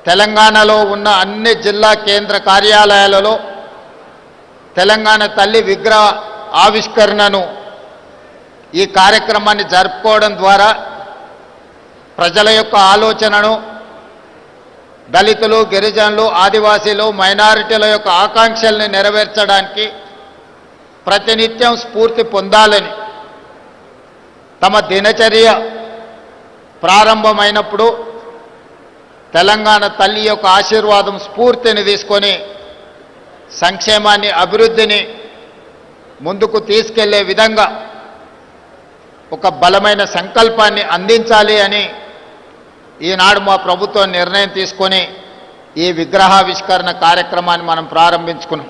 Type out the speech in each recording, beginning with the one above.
తెలంగాణలో ఉన్న అన్ని జిల్లా కేంద్ర కార్యాలయాలలో తెలంగాణ తల్లి విగ్రహ ఆవిష్కరణను ఈ కార్యక్రమాన్ని జరుపుకోవడం ద్వారా ప్రజల యొక్క ఆలోచనను దళితులు, గిరిజనులు, ఆదివాసీలు, మైనారిటీల యొక్క ఆకాంక్షల్ని నెరవేర్చడానికి ప్రతినిత్యం స్ఫూర్తి పొందాలని తమ దినచర్య ప్రారంభమైనప్పుడు తెలంగాణ తల్లి యొక్క ఆశీర్వాదం స్ఫూర్తిని తీసుకొని సంక్షేమాన్ని, అభివృద్ధిని ముందుకు తీసుకెళ్లే విధంగా ఒక బలమైన సంకల్పాన్ని అందించాలి అని ఈనాడు మా ప్రభుత్వం నిర్ణయం తీసుకొని ఈ విగ్రహావిష్కరణ కార్యక్రమాన్ని మనం ప్రారంభించుకున్నాం.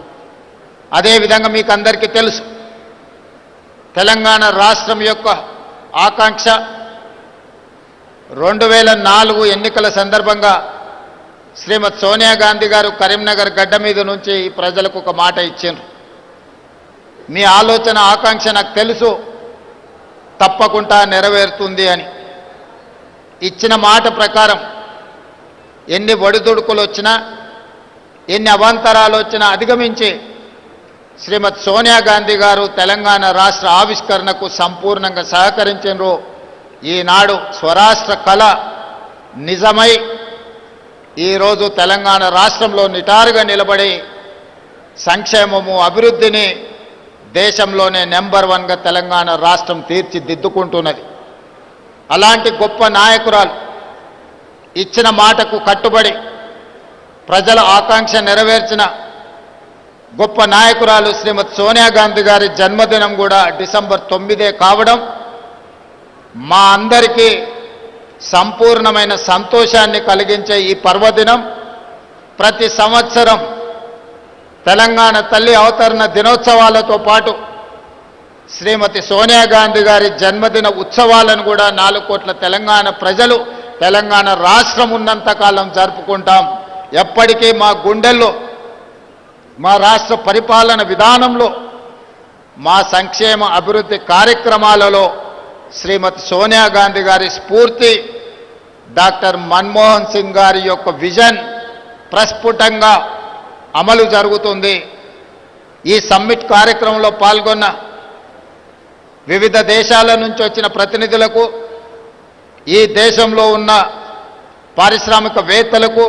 అదేవిధంగా మీకు అందరికీ తెలుసు, తెలంగాణ రాష్ట్రం యొక్క ఆకాంక్ష 2004 ఎన్నికల సందర్భంగా శ్రీమతి సోనియా గాంధీ గారు కరీంనగర్ గడ్డ మీద నుంచి ప్రజలకు ఒక మాట ఇచ్చారు. మీ ఆలోచన, ఆకాంక్ష నాకు తెలుసు, తప్పకుండా నెరవేరుతుంది అని ఇచ్చిన మాట ప్రకారం ఎన్ని ఒడిదుడుకులు వచ్చినా, ఎన్ని అవాంతరాలు వచ్చినా అధిగమించి శ్రీమతి సోనియా గాంధీ గారు తెలంగాణ రాష్ట్ర ఆవిష్కరణకు సంపూర్ణంగా సహకరించారు. ఈనాడు స్వరాష్ట్ర కళ నిజమై ఈరోజు తెలంగాణ రాష్ట్రంలో నిటారుగా నిలబడి సంక్షేమము, అభివృద్ధిని దేశంలోనే నెంబర్ 1గా తెలంగాణ రాష్ట్రం తీర్చిదిద్దుకుంటున్నది. అలాంటి గొప్ప నాయకురాలు ఇచ్చిన మాటకు కట్టుబడి ప్రజల ఆకాంక్ష నెరవేర్చిన గొప్ప నాయకురాలు శ్రీమతి సోనియా గాంధీ గారి జన్మదినం కూడా డిసెంబర్ 9 కావడం మా అందరికీ సంపూర్ణమైన సంతోషాన్ని కలిగించే ఈ పర్వదినం ప్రతి సంవత్సరం తెలంగాణ తల్లి అవతరణ దినోత్సవాలతో పాటు శ్రీమతి సోనియా గాంధీ గారి జన్మదిన ఉత్సవాలను కూడా 4 కోట్ల తెలంగాణ ప్రజలు తెలంగాణ రాష్ట్రం ఉన్నంతకాలం జరుపుకుంటాం. ఎప్పటికీ మా గుండెల్లో, మా రాష్ట్ర పరిపాలన విధానంలో, మా సంక్షేమ అభివృద్ధి కార్యక్రమాలలో శ్రీమతి సోనియా గాంధీ గారి స్ఫూర్తి, డాక్టర్ మన్మోహన్ సింగ్ గారి యొక్క విజన్ ప్రస్ఫుటంగా అమలు జరుగుతుంది. ఈ సమ్మిట్ కార్యక్రమంలో పాల్గొన్న వివిధ దేశాల నుంచి వచ్చిన ప్రతినిధులకు, ఈ దేశంలో ఉన్న పారిశ్రామికవేత్తలకు,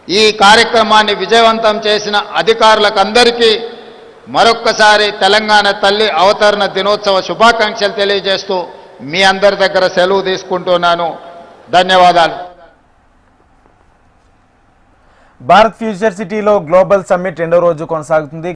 ఈ కార్యక్రమాన్ని విజయవంతం చేసిన అధికారులకు అందరికీ మరొక్కసారి తెలంగాణ తల్లి అవతరణ దినోత్సవ శుభాకాంక్షలు తెలియజేస్తూ మీ అందరి దగ్గర సెలవు తీసుకుంటున్నాను. ధన్యవాదాలు. భారత్ ఫ్యూచర్ సిటీలో గ్లోబల్ సమ్మిట్ 2వ రోజు కొనసాగుతుంది.